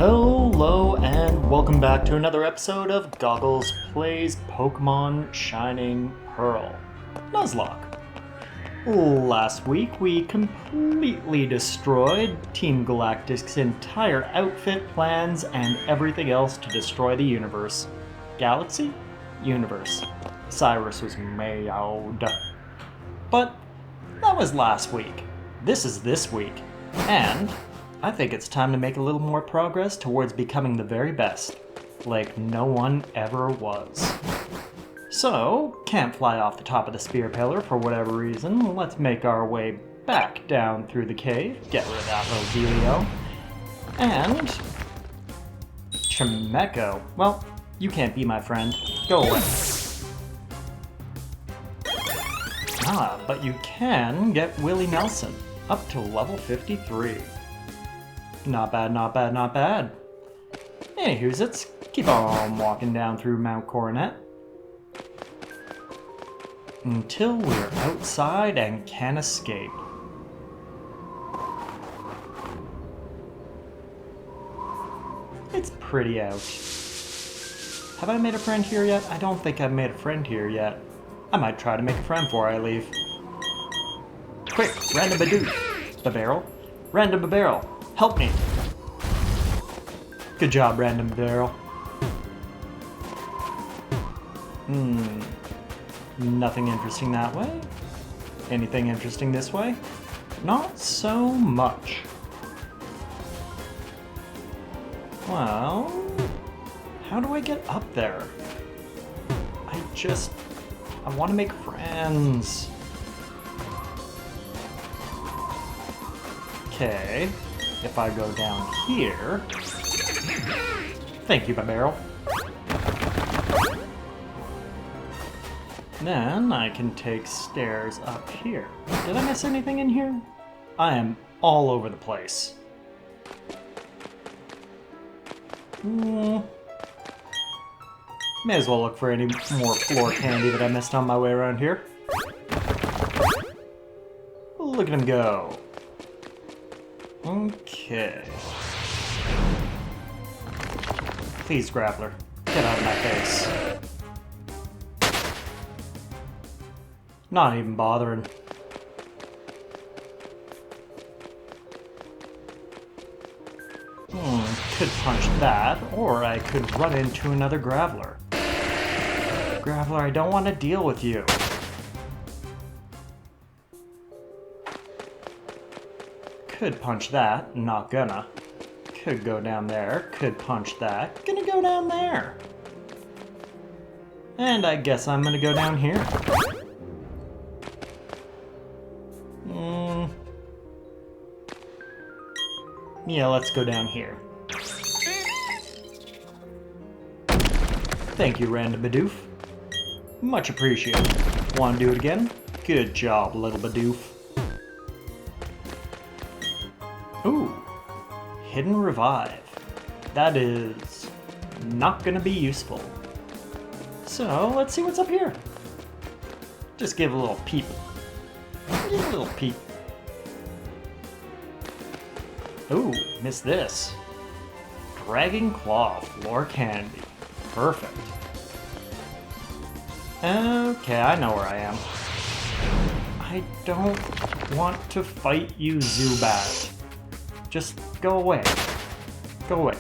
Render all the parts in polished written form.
Hello and welcome back to another episode of GoGgLz Plays Pokemon Shining Pearl, Nuzlocke. Last week we completely destroyed Team Galactic's entire outfit, plans, and everything else to destroy the universe. Galaxy? Universe. Cyrus was meowed. But that was last week. This is this week. And I think it's time to make a little more progress towards becoming the very best, like no one ever was. So, can't fly off the top of the spear pillar for whatever reason. Let's make our way back down through the cave, get rid of that little dealio. And Chimecho. Well, you can't be my friend. Go away. Ah, but you can get Willie Nelson up to level 53. Not bad, not bad, not bad. Anywho's, let's keep on walking down through Mount Coronet until we're outside and can escape. It's pretty out. Have I made a friend here yet? I don't think I've made a friend here yet. I might try to make a friend before I leave. Quick, random Badoo. Babarrel. Random Babarrel. Help me! Good job, Random Barrel. Nothing interesting that way. Anything interesting this way? Not so much. Well, how do I get up there? I want to make friends. Okay. If I go down here... Thank you, Babarrel. Then I can take stairs up here. Did I miss anything in here? I am all over the place. May as well look for any more floor candy that I missed on my way around here. Look at him go. Okay. Please, Grappler, get out of my face. Not even bothering. Could punch that, or I could run into another Graveler. Graveler, I don't want to deal with you. Could punch that, not gonna. Could go down there, could punch that, gonna go down there. And I guess I'm gonna go down here. Yeah, let's go down here. Thank you, Random Badoof. Much appreciated. Want to do it again? Good job, little Badoof. Ooh, Hidden Revive. That is not gonna be useful. So, let's see what's up here. Just give a little peep. Just a little peep. Ooh, missed this. Dragon Claw Floor Candy. Perfect. Okay, I know where I am. I don't want to fight you, Zubat. Just go away. Go away.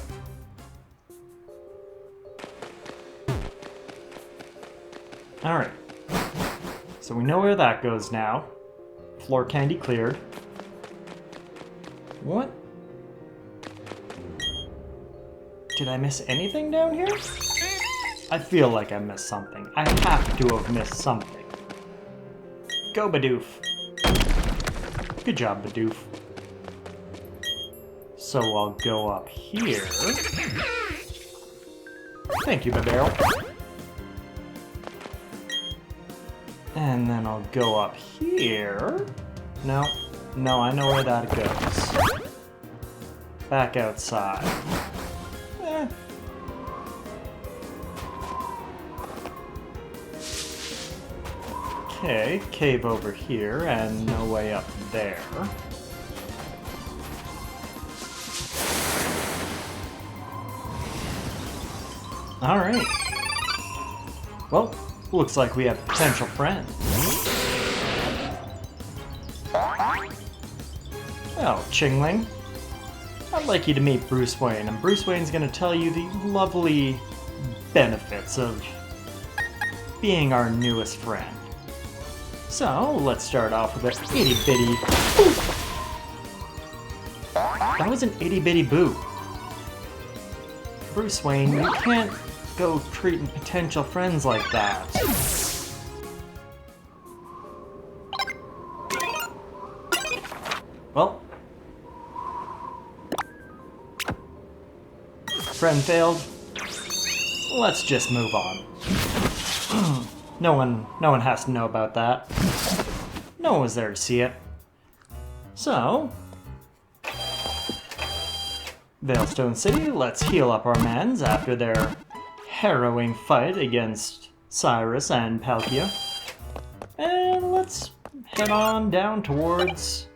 Alright. So we know where that goes now. Floor candy cleared. What? Did I miss anything down here? I feel like I missed something. I have to have missed something. Go, Badoof. Good job, Badoof. So I'll go up here. Thank you, Babarrel. And then I'll go up here. No, I know where that goes. Back outside. Okay, cave over here and no way up there. Alright. Well, looks like we have a potential friend. Oh, Chingling. I'd like you to meet Bruce Wayne, and Bruce Wayne's gonna tell you the lovely benefits of being our newest friend. So, let's start off with an itty-bitty boo! That was an itty-bitty boo. Bruce Wayne, you can't go treating potential friends like that. Well, friend failed. Let's just move on. No one has to know about that. No one was there to see it. So, Veilstone City, let's heal up our mans after their harrowing fight against Cyrus and Palkia. And let's head on down towards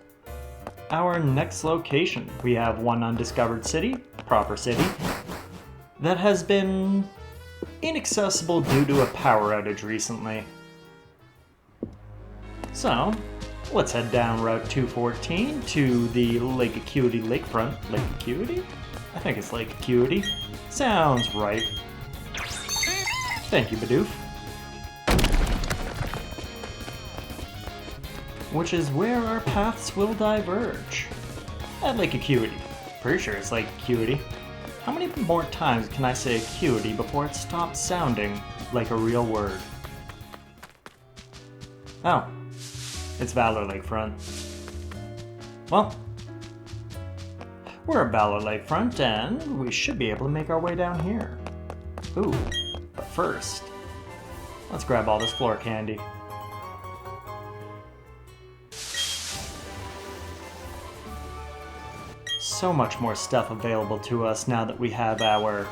our next location. We have one undiscovered city, proper city, that has been inaccessible due to a power outage recently. So, let's head down Route 214 to the Lake Acuity lakefront. Lake Acuity? I think it's Lake Acuity. Sounds right. Thank you, Bidoof. Which is where our paths will diverge. At Lake Acuity. Pretty sure it's Lake Acuity. How many more times can I say acuity before it stops sounding like a real word? Oh. It's Valor Lakefront. Well, we're at Valor Lakefront and we should be able to make our way down here. Ooh, but first, let's grab all this floor candy. So much more stuff available to us now that we have our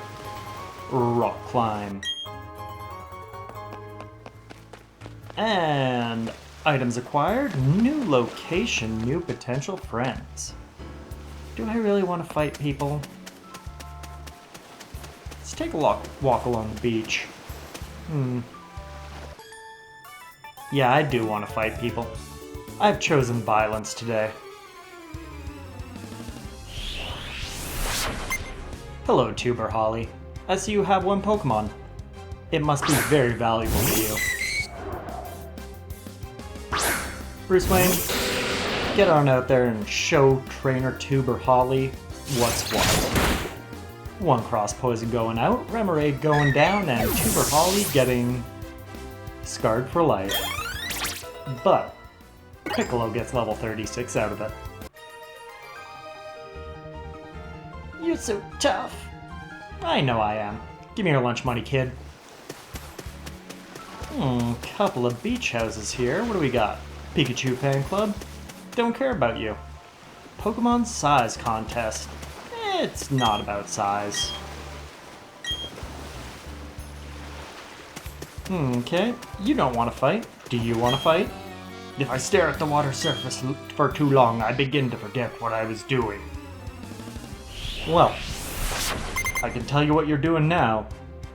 rock climb. And items acquired, new location, new potential friends. Do I really want to fight people? Let's take a walk along the beach. Yeah, I do want to fight people. I've chosen violence today. Hello, Tuber Holly. I see you have one Pokemon. It must be very valuable to you. Bruce Wayne, get on out there and show Trainer Tuber Holly what's what. One cross poison going out, Remoraid going down, and Tuber Holly getting scarred for life. But Piccolo gets level 36 out of it. You're so tough. I know I am. Give me your lunch money, kid. Couple of beach houses here. What do we got? Pikachu fan club? Don't care about you. Pokemon size contest. It's not about size. Okay, you don't want to fight. Do you want to fight? If I stare at the water surface for too long, I begin to forget what I was doing. Well, I can tell you what you're doing now.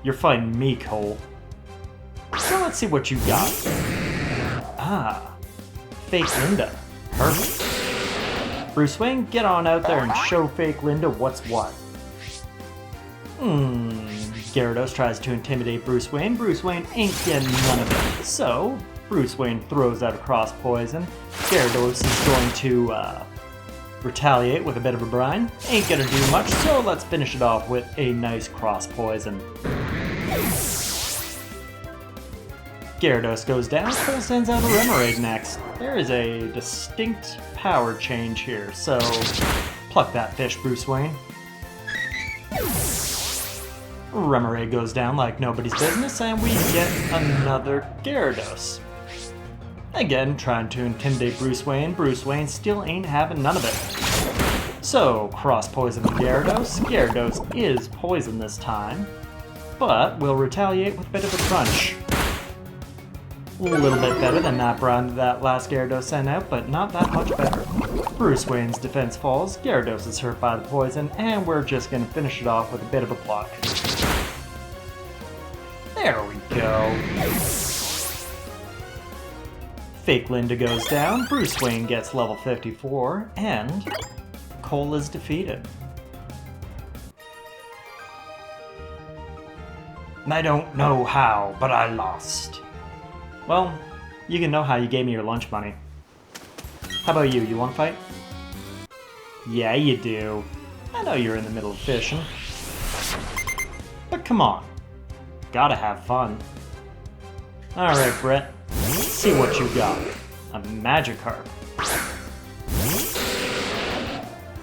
You're fighting me, Cole. So let's see what you got. Ah, Fake Linda. Perfect. Bruce Wayne, get on out there and show Fake Linda what's what. Gyarados tries to intimidate Bruce Wayne. Bruce Wayne ain't getting none of it. So, Bruce Wayne throws out a cross poison. Gyarados is going to retaliate with a bit of a brine. Ain't gonna do much, so let's finish it off with a nice cross poison. Gyarados goes down, Cole sends out a Remoraid next. There is a distinct power change here, so pluck that fish, Bruce Wayne. Remoraid goes down like nobody's business, and we get another Gyarados. Again, trying to intimidate Bruce Wayne. Bruce Wayne still ain't having none of it. So, cross-poison Gyarados. Gyarados is poison this time, but we'll retaliate with a bit of a crunch. A little bit better than that brine that last Gyarados sent out, but not that much better. Bruce Wayne's defense falls, Gyarados is hurt by the poison, and we're just gonna finish it off with a bit of a pluck. There we go. Fake Linda goes down, Bruce Wayne gets level 54, and Cole is defeated. I don't know how, but I lost. Well, you can know how you gave me your lunch money. How about you? You want to fight? Yeah, you do. I know you're in the middle of fishing. But come on. Gotta have fun. Alright, Brett. See what you got. A Magikarp.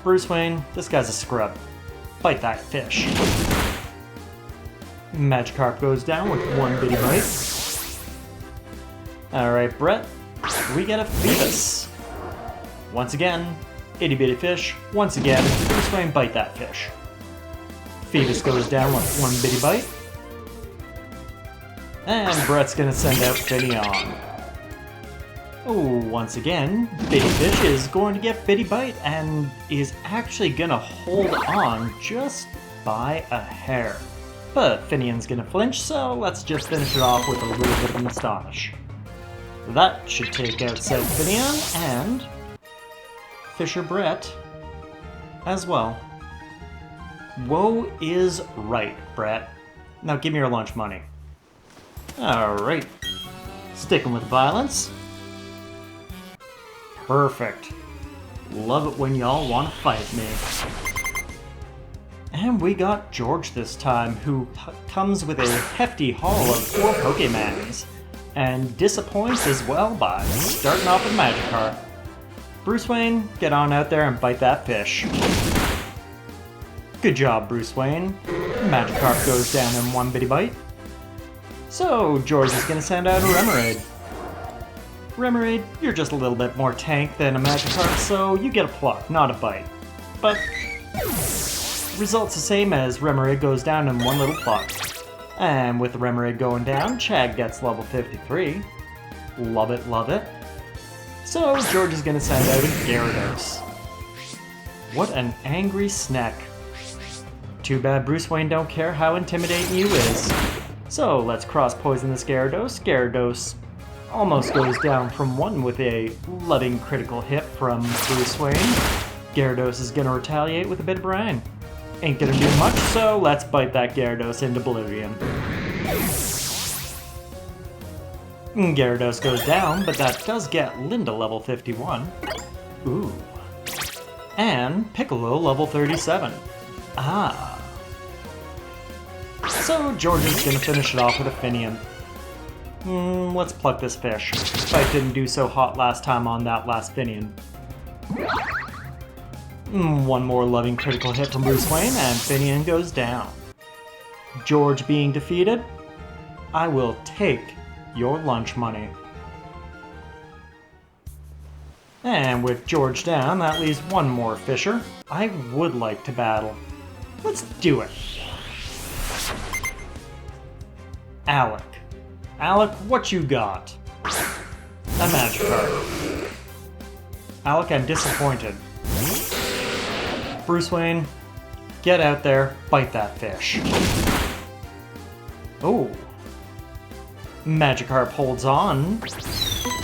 Bruce Wayne, this guy's a scrub. Bite that fish. Magikarp goes down with one bitty bite. Alright, Brett. We get a Phoebus. Once again, itty bitty fish. Once again, Bruce Wayne, bite that fish. Phoebus goes down with one bitty bite. And Brett's gonna send out Finneon. Oh, once again, Bitty Fish is going to get Bitty Bite and is actually gonna hold on just by a hair. But Finneon's gonna flinch, so let's just finish it off with a little bit of an Astonish. That should take out said Finneon and Fisher Brett as well. Woe is right, Brett. Now give me your lunch money. Alright. Sticking with violence. Perfect. Love it when y'all want to fight me. And we got George this time, who comes with a hefty haul of 4 Pokemans, and disappoints as well by starting off with Magikarp. Bruce Wayne, get on out there and bite that fish. Good job, Bruce Wayne. Magikarp goes down in one bitty bite. So, George is going to send out a Remoraid. Remoraid, you're just a little bit more tank than a Magikarp, so you get a pluck, not a bite. But, results the same as Remoraid goes down in one little pluck. And with the Remoraid going down, Chad gets level 53. Love it, love it. So, George is going to send out a Gyarados. What an angry snack. Too bad Bruce Wayne don't care how intimidating you is. So let's cross-poison this Gyarados. Gyarados almost goes down from 1 with a loving critical hit from Bruce Wayne. Gyarados is gonna retaliate with a bit of brine. Ain't gonna do much, so let's bite that Gyarados into oblivion. Gyarados goes down, but that does get Linda level 51. Ooh. And Piccolo level 37. Ah. So George is gonna finish it off with a Finneon. Let's pluck this fish. Fight didn't do so hot last time on that last Finneon. One more loving critical hit from Bruce Wayne, and Finneon goes down. George being defeated, I will take your lunch money. And with George down, that leaves one more Fisher. I would like to battle. Let's do it. Alec. Alec, what you got? A Magikarp. Alec, I'm disappointed. Bruce Wayne, get out there, bite that fish. Oh. Magikarp holds on,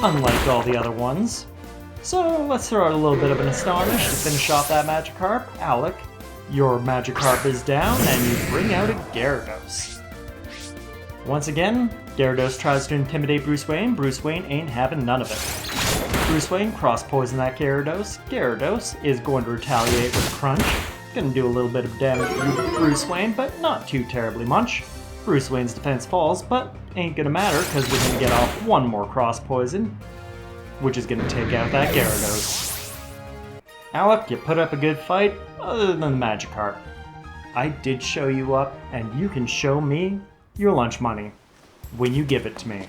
unlike all the other ones. So let's throw out a little bit of an Astonish to finish off that Magikarp. Alec, your Magikarp is down, and you bring out a Gyarados. Once again, Gyarados tries to intimidate Bruce Wayne. Bruce Wayne ain't having none of it. Bruce Wayne cross-poison that Gyarados. Gyarados is going to retaliate with Crunch. Gonna do a little bit of damage to Bruce Wayne, but not too terribly much. Bruce Wayne's defense falls, but ain't gonna matter because we're gonna get off one more cross-poison, which is gonna take out that Gyarados. Alec, you put up a good fight, other than the Magikarp. I did show you up, and you can show me your lunch money when you give it to me.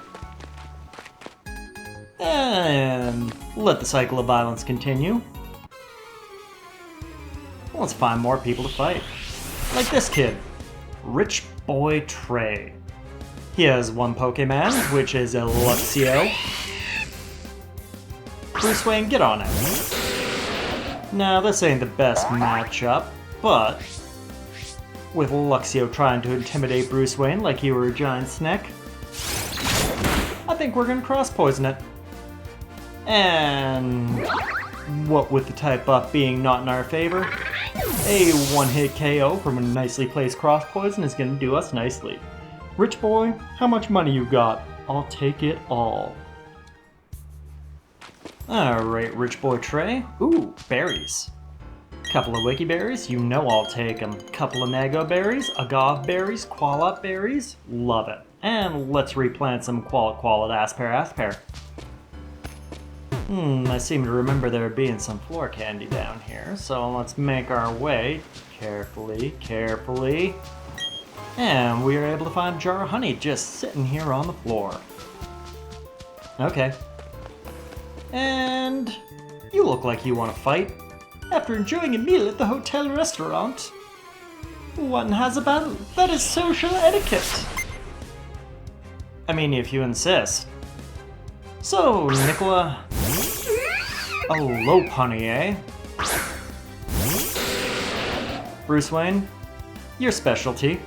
And let the cycle of violence continue. Let's find more people to fight. Like this kid, Rich Boy Trey. He has one Pokemon, which is a Luxio. Bruce Wayne, get on it. Now, this ain't the best matchup, but with Luxio trying to intimidate Bruce Wayne like he were a giant snake. I think we're gonna cross-poison it. And what with the type buff being not in our favor, a one-hit KO from a nicely placed cross-poison is gonna do us nicely. Rich boy, how much money you got? I'll take it all. Alright, rich boy Trey. Ooh, berries. Couple of wiki berries, you know I'll take them. Couple of mago berries, agave berries, qualit berries, love it. And let's replant some qualit asper. I seem to remember there being some floor candy down here, so let's make our way carefully. And we are able to find a jar of honey just sitting here on the floor. Okay. And you look like you want to fight. After enjoying a meal at the hotel restaurant, one has a battle. That is social etiquette. I mean, if you insist. So, Nicola, a lope honey, eh? Bruce Wayne, your specialty.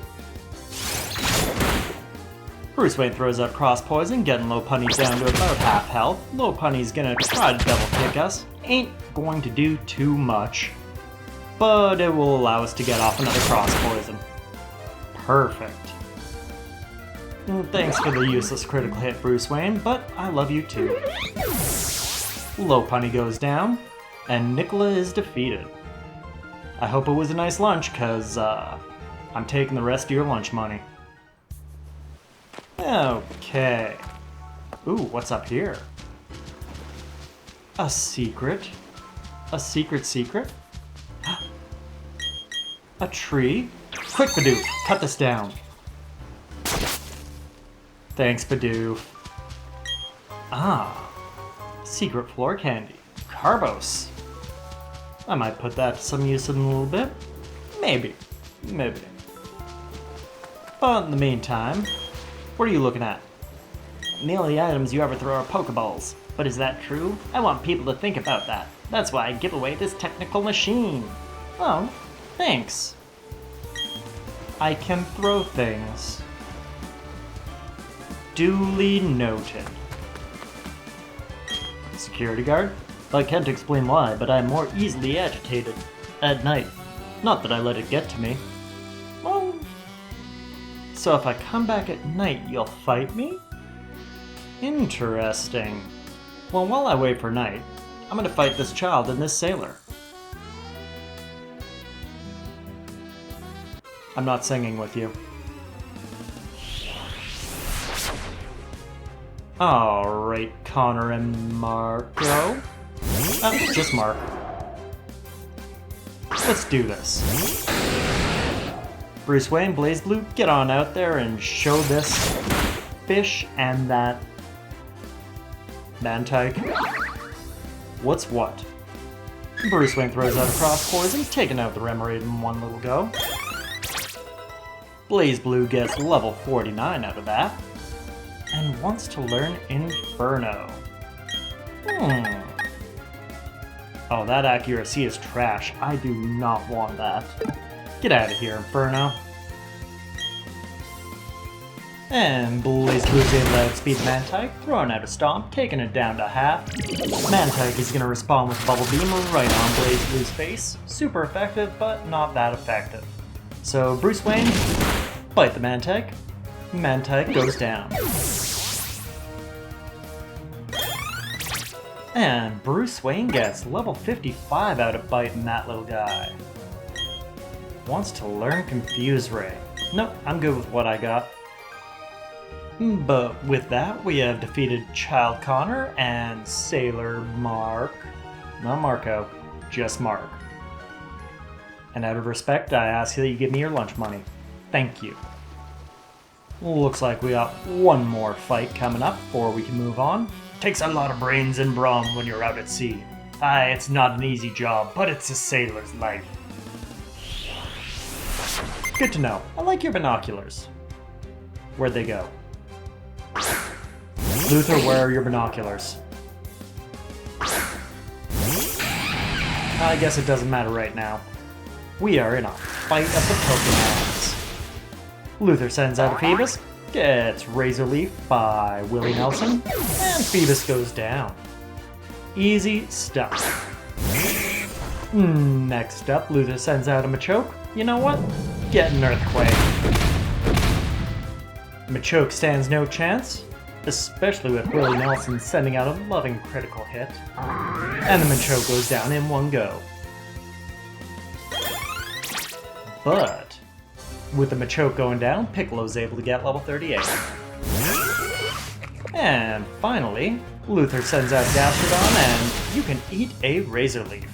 Bruce Wayne throws out cross poison, getting lope honey down to about half health. Lope honey's gonna try to double kick us. Ain't going to do too much, but it will allow us to get off another cross poison. Perfect. Thanks for the useless critical hit, Bruce Wayne, but I love you too. Lope honey goes down, and Nicola is defeated. I hope it was a nice lunch, cause I'm taking the rest of your lunch money. Okay. Ooh, what's up here? A secret? A secret? A tree? Quick, Bidoof, cut this down. Thanks, Bidoof. Ah, secret floor candy. Carbos. I might put that to some use in a little bit. Maybe. But in the meantime, what are you looking at? The only items you ever throw are Pokeballs. But is that true? I want people to think about that. That's why I give away this technical machine. Oh, thanks. I can throw things. Duly noted. Security guard? I can't explain why, but I'm more easily agitated at night. Not that I let it get to me. Well, so if I come back at night, you'll fight me? Interesting. Well, while I wait for night, I'm gonna fight this child and this sailor. I'm not singing with you. Alright, Connor and Marco. Just Mark. Let's do this. Bruce Wayne, BlazBlue, get on out there and show this fish and that Mantike what's what. Bruce Wayne throws out a cross poison, taking out the Remoraid in one little go. BlazBlue gets level 49 out of that, and wants to learn Inferno. Oh, that accuracy is trash. I do not want that. Get out of here, Inferno. And BlazBlue's able to outspeed Mantike, throwing out a Stomp, taking it down to half. Mantike is going to respond with Bubble Beam right on BlazBlue's face. Super effective, but not that effective. So Bruce Wayne, bite the Mantike. Mantike goes down. And Bruce Wayne gets level 55 out of biting that little guy. Wants to learn Confuse Ray. Nope, I'm good with what I got. But with that, we have defeated Child Connor and Sailor Mark. Not Marco, just Mark. And out of respect, I ask that you give me your lunch money. Thank you. Looks like we got one more fight coming up before we can move on. Takes a lot of brains and brawn when you're out at sea. Aye, it's not an easy job, but it's a sailor's life. Good to know. I like your binoculars. Where'd they go? Luther, where are your binoculars? I guess it doesn't matter right now. We are in a fight of the Pokemons. Luther sends out a Phoebus, gets Razor Leaf by Willie Nelson, and Phoebus goes down. Easy stuff. Next up, Luther sends out a Machoke. You know what? Get an Earthquake. Machoke stands no chance, especially with Willie Nelson sending out a loving critical hit. And the Machoke goes down in one go. But with the Machoke going down, Piccolo's able to get level 38. And finally, Luther sends out Gastrodon and you can eat a Razor Leaf.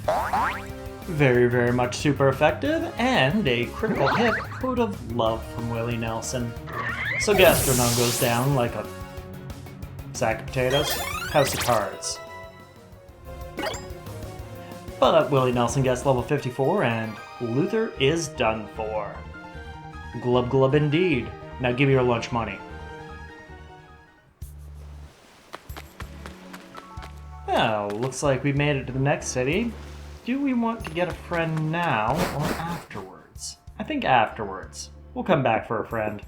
Very, very much super effective, and a critical hit out of love from Willie Nelson. So Gastrodon goes down like a sack of potatoes. House of Cards. But Willie Nelson gets level 54, and Luther is done for. Glub glub indeed. Now give me your lunch money. Well, looks like we made it to the next city. Do we want to get a friend now or afterwards? I think afterwards. We'll come back for a friend.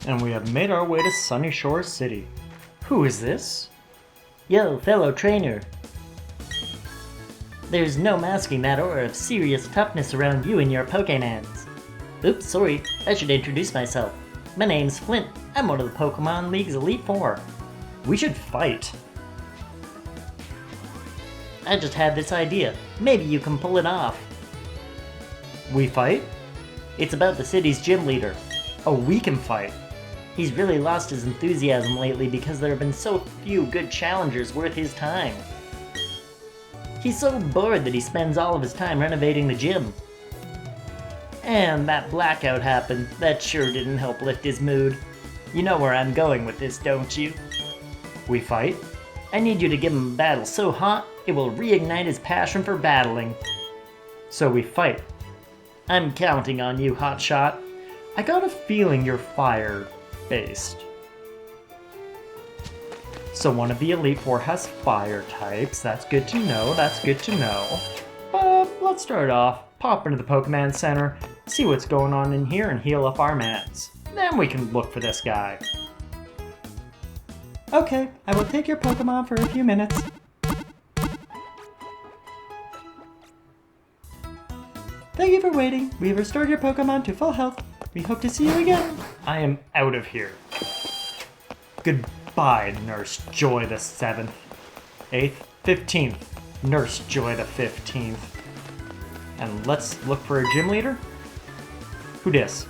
And we have made our way to Sunny Shore City. Who is this? Yo, fellow trainer. There's no masking that aura of serious toughness around you and your Pokémons. Oops, sorry, I should introduce myself. My name's Flint. I'm one of the Pokemon League's Elite Four. We should fight. I just had this idea. Maybe you can pull it off. We fight? It's about the city's gym leader. Oh, we can fight. He's really lost his enthusiasm lately because there have been so few good challengers worth his time. He's so bored that he spends all of his time renovating the gym. And that blackout happened. That sure didn't help lift his mood. You know where I'm going with this, don't you? We fight? I need you to give him a battle so hot, it will reignite his passion for battling. So we fight. I'm counting on you, Hotshot. I got a feeling you're fire-based. So one of the Elite Four has fire types. That's good to know, that's good to know. But let's start off, pop into the Pokemon Center, see what's going on in here and heal up our mans. Then we can look for this guy. Okay, I will take your Pokemon for a few minutes. Thank you for waiting. We've restored your Pokemon to full health. We hope to see you again. I am out of here. Goodbye, Nurse Joy the 7th, 8th, 15th. Nurse Joy the 15th. And let's look for a gym leader. Who dis?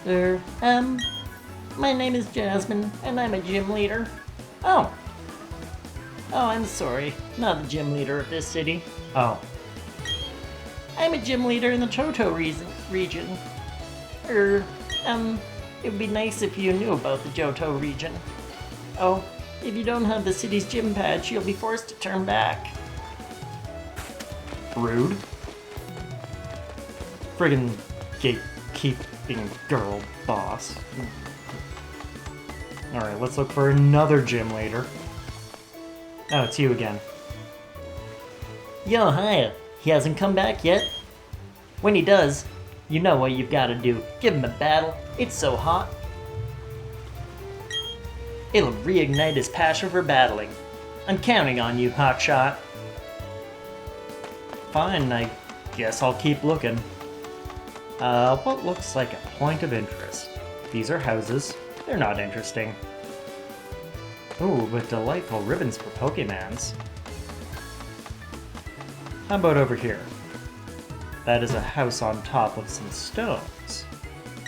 My name is Jasmine, and I'm a gym leader. Oh. Oh, I'm sorry. Not the gym leader of this city. Oh. I'm a gym leader in the Johto region. It would be nice if you knew about the Johto region. Oh, if you don't have the city's gym badge, you'll be forced to turn back. Rude. Friggin' gatekeeping girl boss. Alright, let's look for another gym leader. Oh, it's you again. Yo, hiya. He hasn't come back yet? When he does, you know what you've got to do. Give him a battle. It's so hot. It'll reignite his passion for battling. I'm counting on you, Hotshot. Fine, I guess I'll keep looking. What looks like a point of interest? These are houses. They're not interesting. Ooh, but delightful ribbons for Pokemans. How about over here? That is a house on top of some stones.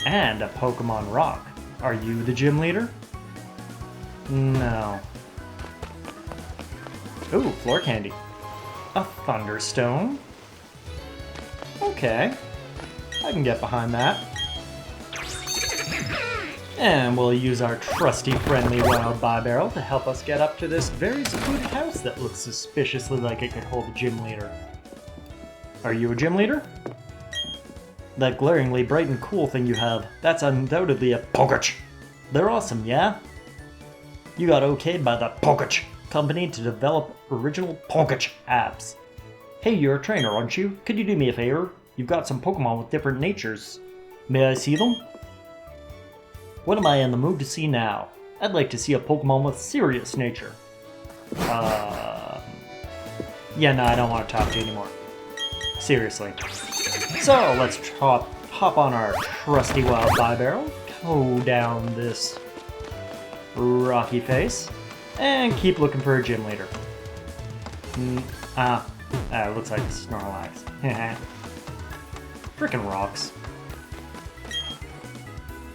And a Pokemon rock. Are you the gym leader? No. Ooh, floor candy. A Thunderstone? Okay. I can get behind that. And we'll use our trusty friendly wild Barrel to help us get up to this very secluded house that looks suspiciously like it could hold a gym leader. Are you a gym leader? That glaringly bright and cool thing you have, that's undoubtedly a Pokech. They're awesome, yeah? You got okayed by the Pokech. company to develop original Pokemon apps. Hey, you're a trainer, aren't you? Could you do me a favor? You've got some Pokemon with different natures. May I see them? What am I in the mood to see now? I'd like to see a Pokemon with serious nature. Yeah, no, I don't want to talk to you anymore. Seriously. So, let's hop on our trusty wild barrel, go down this rocky face, and keep looking for a gym leader. Looks like Snorlax. Frickin' rocks.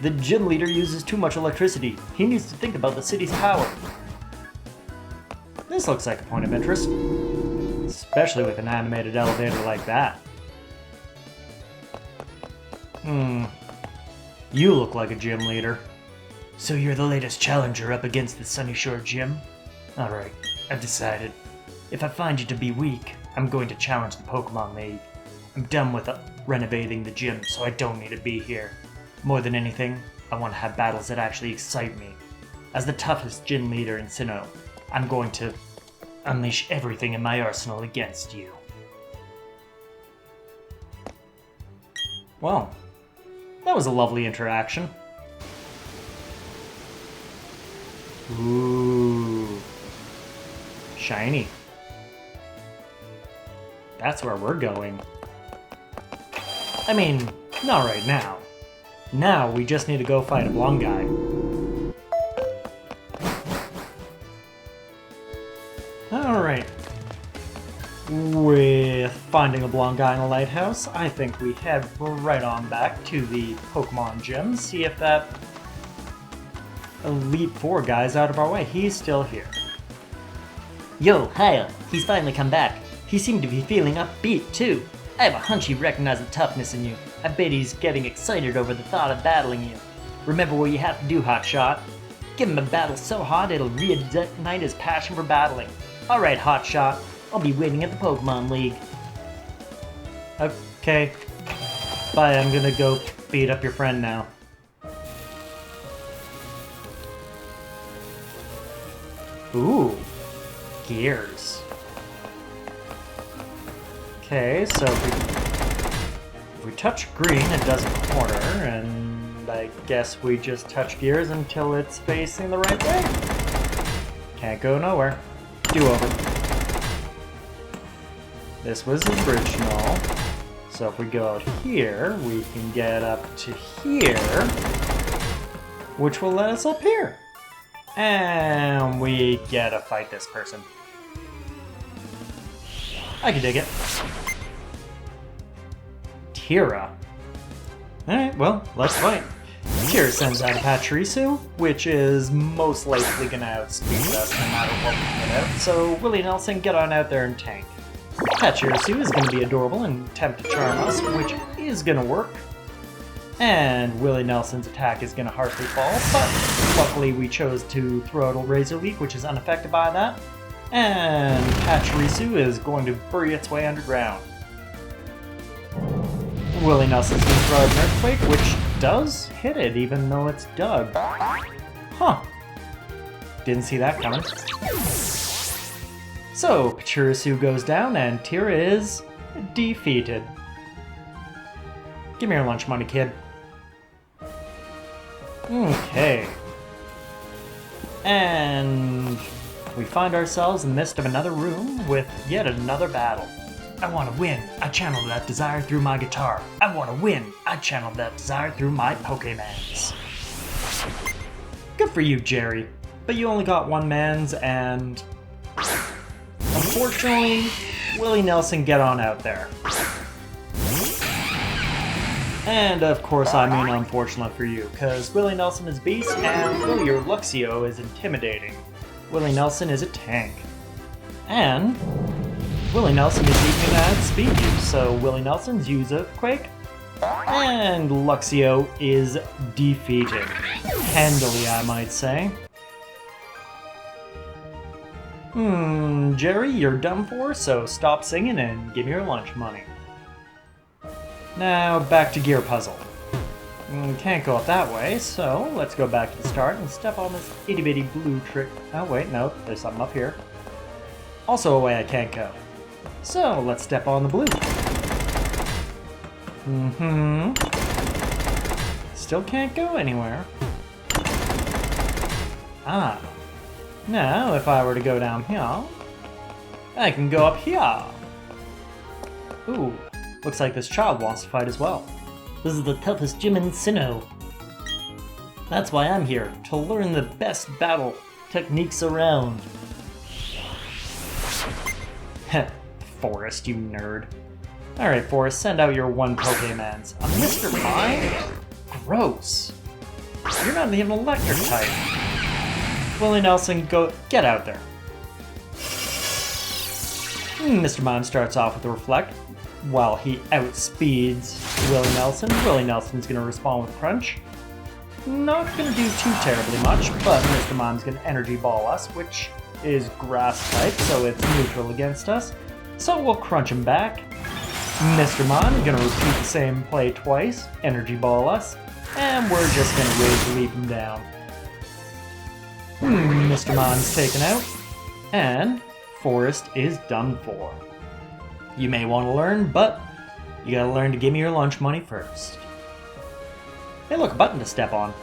The gym leader uses too much electricity. He needs to think about the city's power. This looks like a point of interest. Especially with an animated elevator like that. You look like a gym leader. So you're the latest challenger up against the Sunny Shore Gym? Alright, I've decided. If I find you to be weak, I'm going to challenge the Pokemon League. I'm done with renovating the gym, so I don't need to be here. More than anything, I want to have battles that actually excite me. As the toughest gym leader in Sinnoh, I'm going to unleash everything in my arsenal against you. Well, that was a lovely interaction. Ooh. Shiny. That's where we're going. I mean, not right now. Now we just need to go fight a blonde guy. Alright. With finding a blonde guy in a lighthouse, I think we head right on back to the Pokemon gym, see if that Elite Four guy's out of our way. He's still here. Yo, hiya. He's finally come back. He seemed to be feeling upbeat, too. I have a hunch he recognized the toughness in you. I bet he's getting excited over the thought of battling you. Remember what you have to do, Hotshot. Give him a battle so hot it'll reignite his passion for battling. Alright, Hotshot. I'll be waiting at the Pokemon League. Okay. Bye, I'm gonna go beat up your friend now. Ooh. Gears. Okay, so if we touch green, it does a corner, and I guess we just touch gears until it's facing the right way. Can't go nowhere. Do over. This was original. So if we go out here, we can get up to here, which will let us up here. And we gotta fight this person. I can dig it. Tira. Alright, well, let's fight. Tira sends out a Pachirisu, which is most likely gonna outspeed us no matter what we get out. So, Willie Nelson, get on out there and tank. Pachirisu is gonna be adorable and attempt to charm us, which is gonna work. And Willie Nelson's attack is gonna harshly fall, but luckily we chose to throw out a Razor Leaf, which is unaffected by that. And Pachirisu is going to bury its way underground. Willie Nelson's going to throw out an Earthquake, which does hit it, even though it's dug. Huh. Didn't see that coming. So, Pachirisu goes down, and Tira is defeated. Give me your lunch money, kid. Okay. And we find ourselves in the midst of another room with yet another battle. I want to win. I channel that desire through my guitar. I want to win. I channel that desire through my Pokemans. Good for you, Jerry. But you only got one man's, and unfortunately, Willie Nelson, get on out there. And of course I mean unfortunate for you, because Willie Nelson is beast and though your Luxio is intimidating, Willie Nelson is a tank. And Willie Nelson is even gonna outspeed you, so Willie Nelson's use Earthquake, and Luxio is defeated. Handily, I might say. Jerry, you're done for, so stop singing and give me your lunch money. Now, back to Gear Puzzle. Can't go up that way, so let's go back to the start and step on this itty-bitty blue trick. Oh wait, no, there's something up here. Also a way I can't go. So let's step on the blue. Still can't go anywhere. Ah. Now, if I were to go down here, I can go up here. Ooh, looks like this child wants to fight as well. This is the toughest gym in Sinnoh. That's why I'm here, to learn the best battle techniques around. Heh, Forest, you nerd. Alright, Forest, send out your one Pokemons. A Mr. Mime? Gross. You're not even electric type. Willie Nelson, get out there. Mr. Mime starts off with a Reflect, while he outspeeds Willie Nelson. Willie Nelson's going to respond with a Crunch. Not going to do too terribly much, but Mr. Mime's going to Energy Ball us, which is Grass type, so it's neutral against us. So we'll Crunch him back. Mr. Mime going to repeat the same play twice, Energy Ball us, and we're just going to Razor Leaf him down. Mr. Mime's taken out, and Forest is done for. You may want to learn, but you gotta learn to give me your lunch money first. Hey look, a button to step on.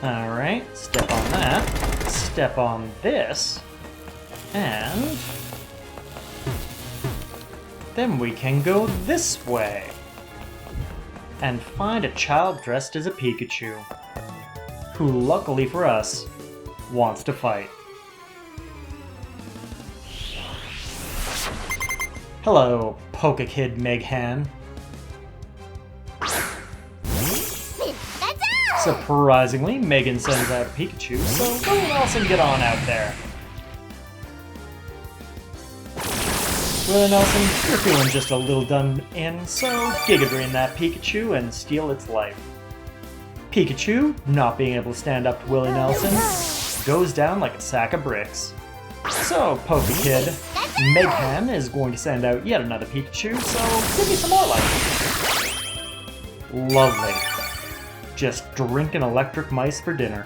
Alright, step on that, step on this, and then we can go this way and find a child dressed as a Pikachu, who luckily for us, wants to fight. Hello, Pokekid Meghan. Surprisingly, Megan sends out a Pikachu, so Willie Nelson, get on out there. Willie Nelson, you're feeling just a little done in, so Giga Drain that Pikachu and steal its life. Pikachu, not being able to stand up to Willie Nelson, goes down like a sack of bricks. So, Pokekid Meghan is going to send out yet another Pikachu, so give me some more life. Lovely. Just drinking electric mice for dinner.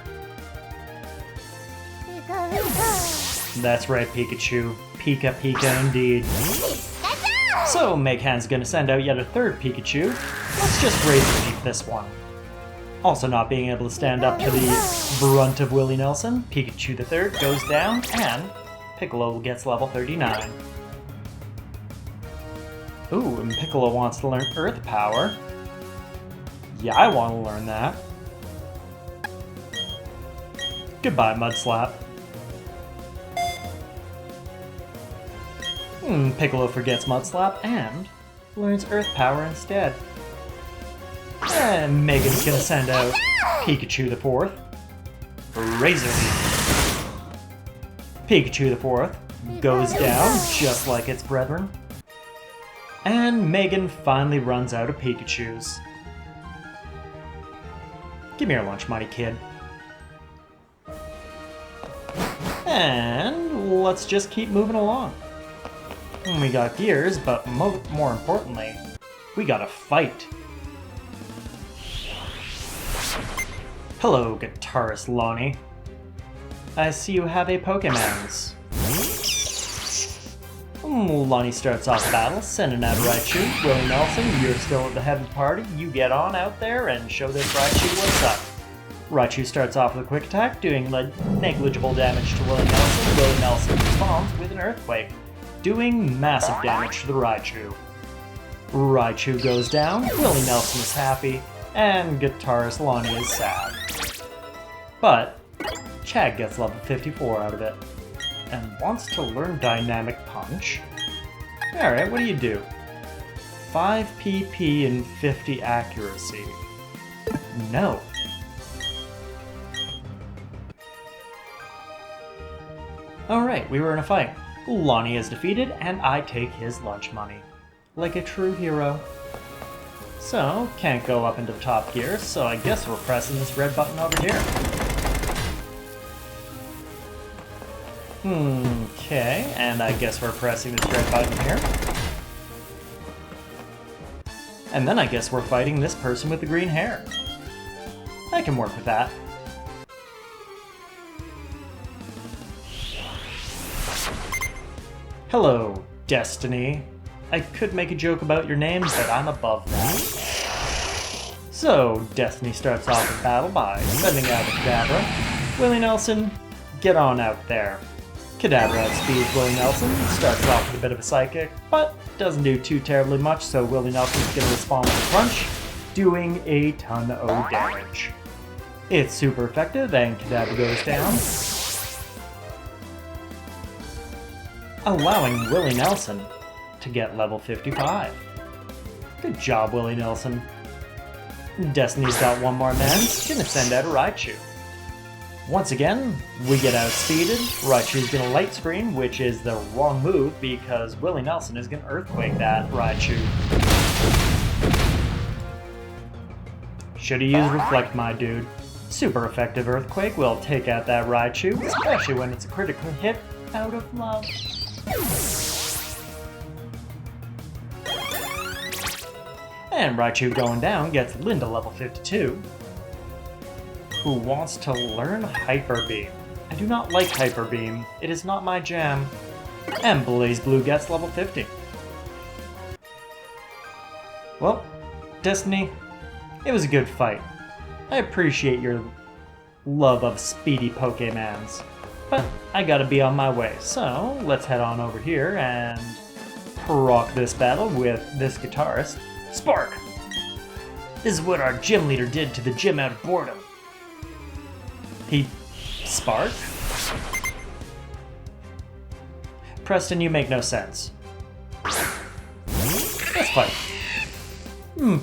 That's right, Pikachu. Pika Pika indeed. So, Meghan's gonna send out yet a third Pikachu. Let's just Razor Leaf this one. Also not being able to stand up to the brunt of Willie Nelson, Pikachu the third goes down, and Piccolo gets level 39. Ooh, and Piccolo wants to learn Earth Power. Yeah, I want to learn that. Goodbye, Mudslap. Piccolo forgets Mudslap and learns Earth Power instead. And Megan's gonna send out Pikachu the fourth. Razor Leaf. Pikachu the fourth goes down just like its brethren. And Megan finally runs out of Pikachus. Give me your lunch money, kid. And let's just keep moving along. We got gears, but more importantly, we got a fight. Hello, guitarist Lonnie. I see you have a Pokemons. Lonnie starts off the battle, sending out Raichu. Willie Nelson, you're still at the head of the party. You get on out there and show this Raichu what's up. Raichu starts off with a quick attack, doing negligible damage to Willie Nelson. Willie Nelson responds with an Earthquake, doing massive damage to the Raichu. Raichu goes down, Willie Nelson is happy, and guitarist Lonnie is sad. But Chad gets level 54 out of it, and wants to learn Dynamic Punch. Alright, what do you do? 5 PP and 50 accuracy. No. Alright, we were in a fight. Lonnie is defeated, and I take his lunch money. Like a true hero. So, can't go up into the top gear, so I guess we're pressing this red button over here. Okay, and I guess we're pressing this red button here. And then I guess we're fighting this person with the green hair. I can work with that. Hello, Destiny. I could make a joke about your name, but I'm above that. So, Destiny starts off the battle by sending out a Kadabra. Willie Nelson, get on out there. Kadabra outspeeds Willie Nelson, starts off with a bit of a psychic, but doesn't do too terribly much, so Willie Nelson's going to respond with a crunch, doing a ton of damage. It's super effective, and Kadabra goes down, allowing Willie Nelson to get level 55. Good job, Willie Nelson. Destiny's got one more man, gonna send out a Raichu. Once again, we get outspeeded. Raichu's gonna light screen, which is the wrong move because Willie Nelson is gonna earthquake that Raichu. Should've used Reflect, my dude. Super effective earthquake will take out that Raichu, especially when it's a critical hit out of love. And Raichu going down gets Linda level 52, who wants to learn Hyper Beam. I do not like Hyper Beam, it is not my jam. And BlazBlue gets level 50. Well, Destiny, it was a good fight. I appreciate your love of speedy Pokemons, but I gotta be on my way, so let's head on over here and rock this battle with this guitarist. Spark! This is what our gym leader did to the gym out of boredom. He... Spark? Preston, you make no sense. Let's fight.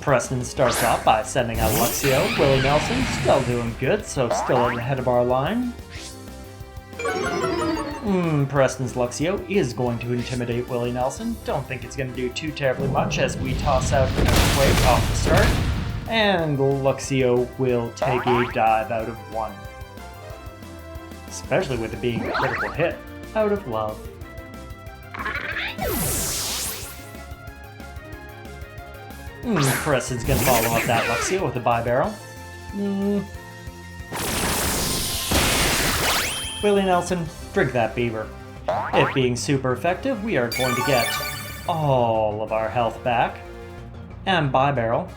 Preston starts off by sending out Luxio. Willie Nelson, still doing good, so still ahead of our line. Preston's Luxio is going to intimidate Willie Nelson. Don't think it's going to do too terribly much as we toss out an Earthquake off the start. And Luxio will take a dive out of 1. Especially with it being a critical hit out of love. Preston's going to follow up that Luxio with a Bibarel. Willie Nelson, drink that beaver. It being super effective, we are going to get all of our health back. And Bibarel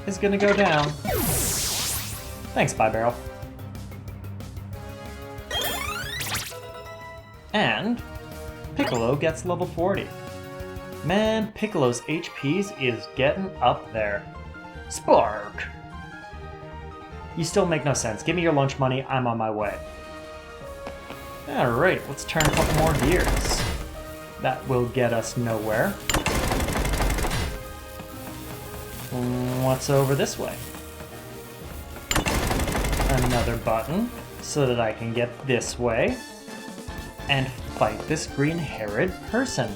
is going to go down. Thanks, Bibarel. And Piccolo gets level 40. Man, Piccolo's HPs is getting up there. Spark! You still make no sense. Give me your lunch money, I'm on my way. Alright, let's turn a couple more gears. That will get us nowhere. What's over this way? Another button, so that I can get this way and fight this green-haired person.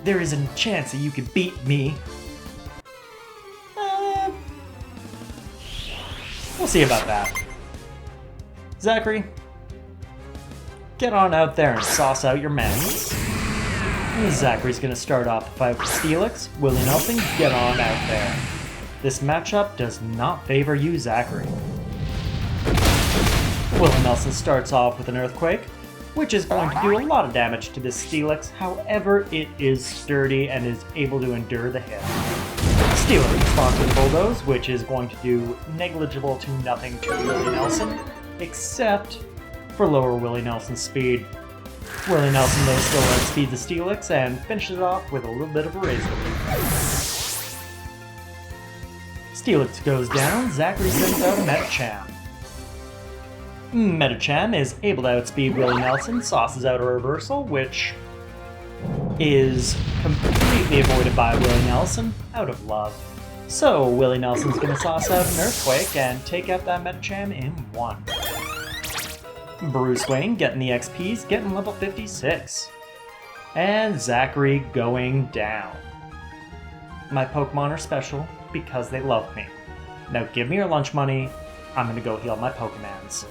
There is a chance that you could beat me. We'll see about that. Zachary, get on out there and sauce out your mans. Zachary's gonna start off the fight with Steelix. Willie Nelson, get on out there. This matchup does not favor you, Zachary. Willie Nelson starts off with an Earthquake, which is going to do a lot of damage to this Steelix, however it is sturdy and is able to endure the hit. Steelix responds with Bulldoze, which is going to do negligible to nothing to Willie Nelson, except for lower Willie Nelson's speed. Willie Nelson though still outspeeds the Steelix and finishes it off with a little bit of a razor leaf. Steelix goes down, Zachary sends out a Metacham. Metacham is able to outspeed Willie Nelson, sauces out a reversal, which is completely avoided by Willie Nelson out of love. So Willie Nelson's gonna sauce out an Earthquake and take out that Metacham in 1. Bruce Wayne getting the XPs, getting level 56. And Zachary going down. My Pokemon are special because they love me. Now give me your lunch money, I'm gonna go heal my Pokemons.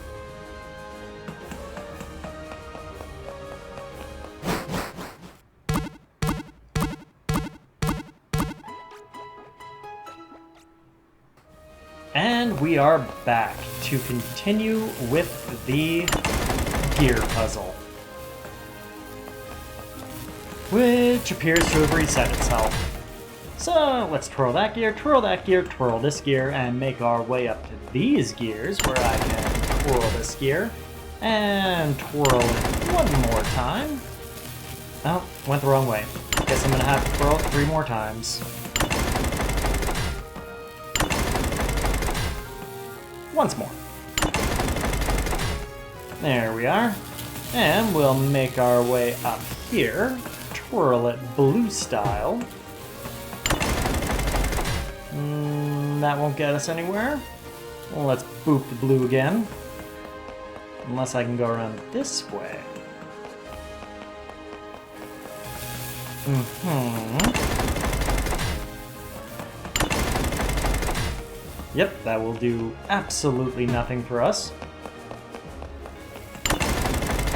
And we are back to continue with the gear puzzle, which appears to have reset itself. So let's twirl that gear, twirl this gear, and make our way up to these gears where I can twirl this gear and twirl it one more time. Oh, went the wrong way. Guess I'm gonna have to twirl it 3 more times. Once more. There we are. And we'll make our way up here. Twirl it blue style. That won't get us anywhere. Well, let's boop the blue again. Unless I can go around this way. Yep, that will do absolutely nothing for us.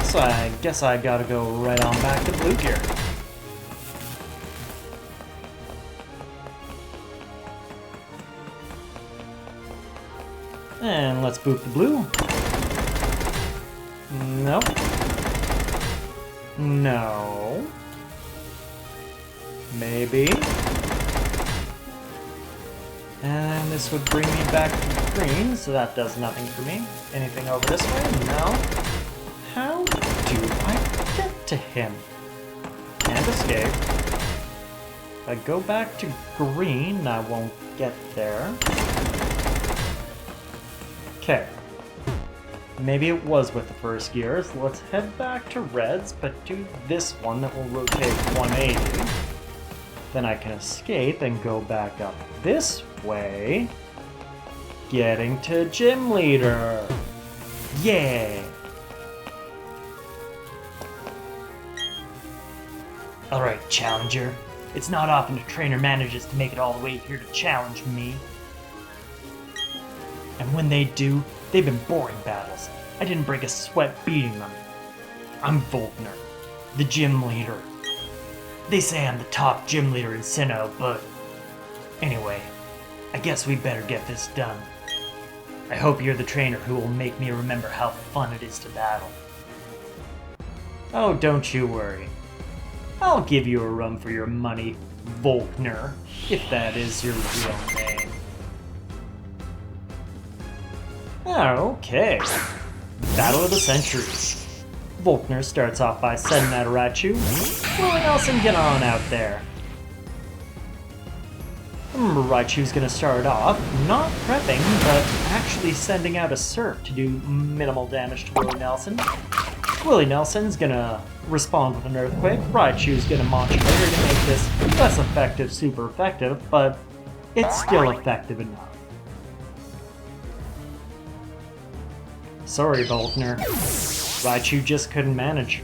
So I guess I gotta go right on back to blue gear. And let's boop the blue. Nope. No. Maybe. And this would bring me back to green, so that does nothing for me. Anything over this way? No. How do I get to him? Can't escape. If I go back to green, I won't get there. Okay. Maybe it was with the first gear, so let's head back to reds, but do this one that will rotate 180. Then I can escape and go back up this way, getting to Gym Leader. Yeah! Alright, Challenger. It's not often a trainer manages to make it all the way here to challenge me. And when they do, they've been boring battles. I didn't break a sweat beating them. I'm Volkner, the Gym Leader. They say I'm the top gym leader in Sinnoh, but anyway, I guess we better get this done. I hope you're the trainer who will make me remember how fun it is to battle. Oh, don't you worry. I'll give you a run for your money, Volkner, if that is your real name. Okay. Battle of the Century. Volkner starts off by sending out a Raichu. Willie Nelson, get on out there. Raichu's gonna start off not prepping, but actually sending out a Surf to do minimal damage to Willie Nelson. Willie Nelson's gonna respond with an Earthquake. Raichu's gonna modulate to make this less effective, super effective, but it's still effective enough. Sorry, Volkner. Raichu just couldn't manage.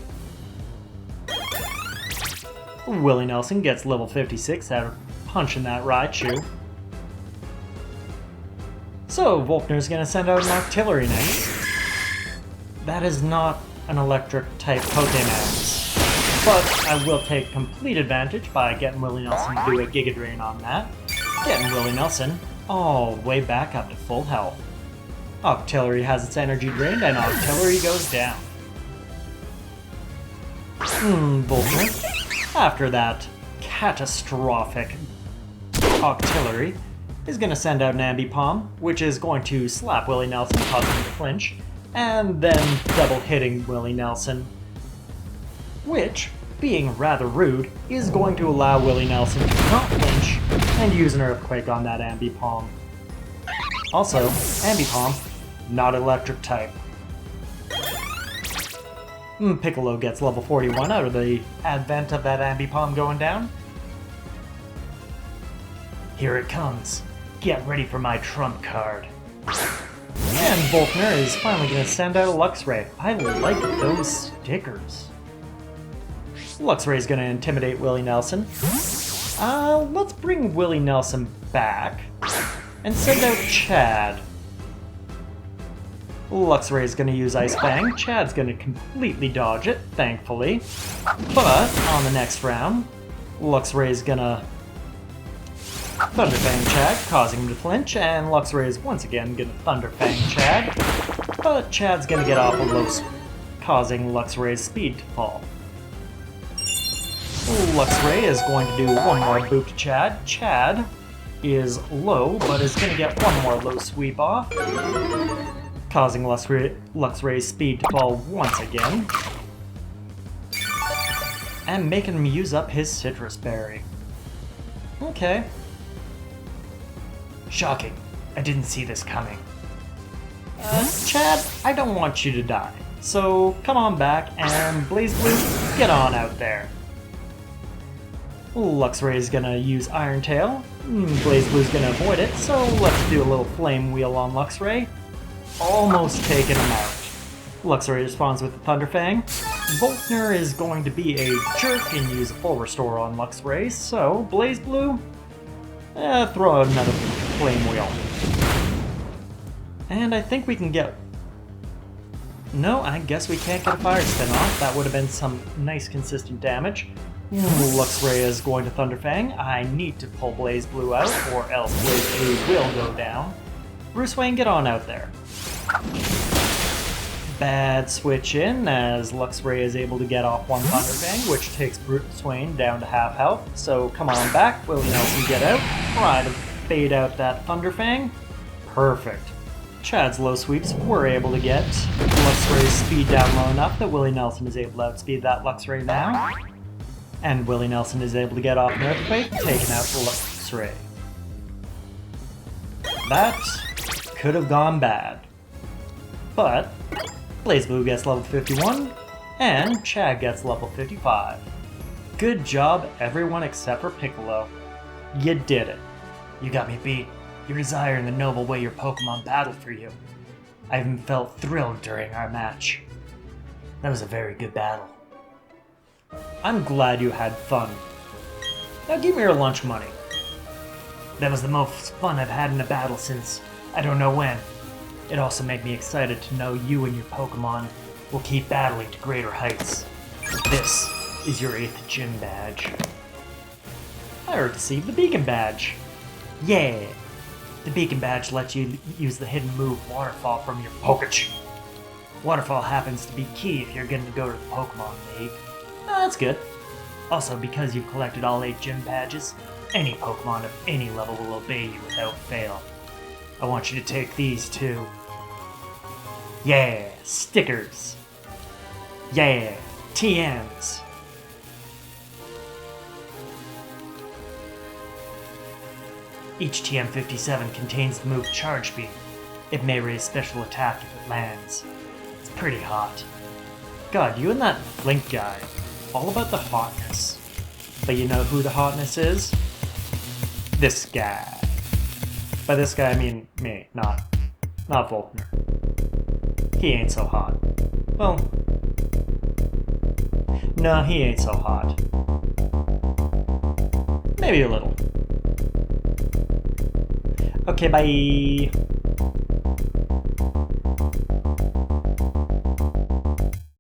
Willie Nelson gets level 56 out of punching that Raichu. So, Volkner's gonna send out an Octillery next. That is not an electric-type Pokemon, but I will take complete advantage by getting Willie Nelson to do a Giga Drain on that. Getting Willie Nelson all the way back up to full health. Octillery has its energy drained, and Octillery goes down. Volkner, after that catastrophic Octillery, is going to send out an Ambipom, which is going to slap Willie Nelson, causing him to flinch, and then double hitting Willie Nelson, which, being rather rude, is going to allow Willie Nelson to not flinch and use an Earthquake on that Ambipom. Also, Ambipom, not electric type. Piccolo gets level 41 out of the advent of that Ambipom going down. Here it comes. Get ready for my trump card. And Volkner is finally going to send out a Luxray. I like those stickers. Luxray is going to intimidate Willie Nelson. Let's bring Willie Nelson back and send out Chad. Luxray is going to use Ice Fang. Chad's going to completely dodge it, thankfully. But on the next round, Luxray is going to Thunderfang Chad, causing him to flinch, and Luxray is once again gonna Thunderfang Chad, but Chad's gonna get off a low, causing Luxray's speed to fall. Luxray is going to do one more boop to Chad. Chad is low, but is gonna get one more low sweep off, causing Luxray's speed to fall once again, and making him use up his Citrus Berry. Okay. Shocking. I didn't see this coming. Chad, I don't want you to die. So come on back and BlazBlue, get on out there. Luxray is gonna use Iron Tail. BlazBlue's gonna avoid it, so let's do a little Flame Wheel on Luxray. Almost taking him out. Luxray responds with the Thunderfang. Volkner is going to be a jerk and use a full restore on Luxray, so BlazBlue, throw out another Flame Wheel. And I think we can get... No, I guess we can't get a Fire Spin off. That would have been some nice consistent damage. Luxray is going to Thunderfang. I need to pull BlazBlue out, or else BlazBlue will go down. Bruce Wayne, get on out there. Bad switch in, as Luxray is able to get off one Thunderfang, which takes Bruce Wayne down to half health. So come on back, Willie Nelson, get out. Try to fade out that Thunderfang. Perfect. Chad's low sweeps were able to get Luxray's speed down low enough that Willie Nelson is able to outspeed that Luxray now. And Willie Nelson is able to get off an Earthquake, taking out the Luxray. That could have gone bad. But BlazBlue gets level 51, and Chad gets level 55. Good job, everyone except for Piccolo. You did it. You got me beat. Your desire and the noble way your Pokemon battled for you. I even felt thrilled during our match. That was a very good battle. I'm glad you had fun. Now give me your lunch money. That was the most fun I've had in a battle since I don't know when. It also made me excited to know you and your Pokemon will keep battling to greater heights. This is your 8th gym badge. I received the Beacon Badge. Yeah! The Beacon Badge lets you use the hidden move Waterfall from your Pokech. Waterfall happens to be key if you're going to go to the Pokemon League. That's good. Also, because you've collected all 8 gym badges, any Pokemon of any level will obey you without fail. I want you to take these too. Yeah, stickers. Yeah, TMs. Each TM57 contains the move Charge Beam. It may raise special attack if it lands. It's pretty hot. God, you and that Flink guy, all about the hotness. But you know who the hotness is? This guy. By this guy I mean me, not Volkner. He ain't so hot. Well, no, he ain't so hot. Maybe a little. Okay, bye.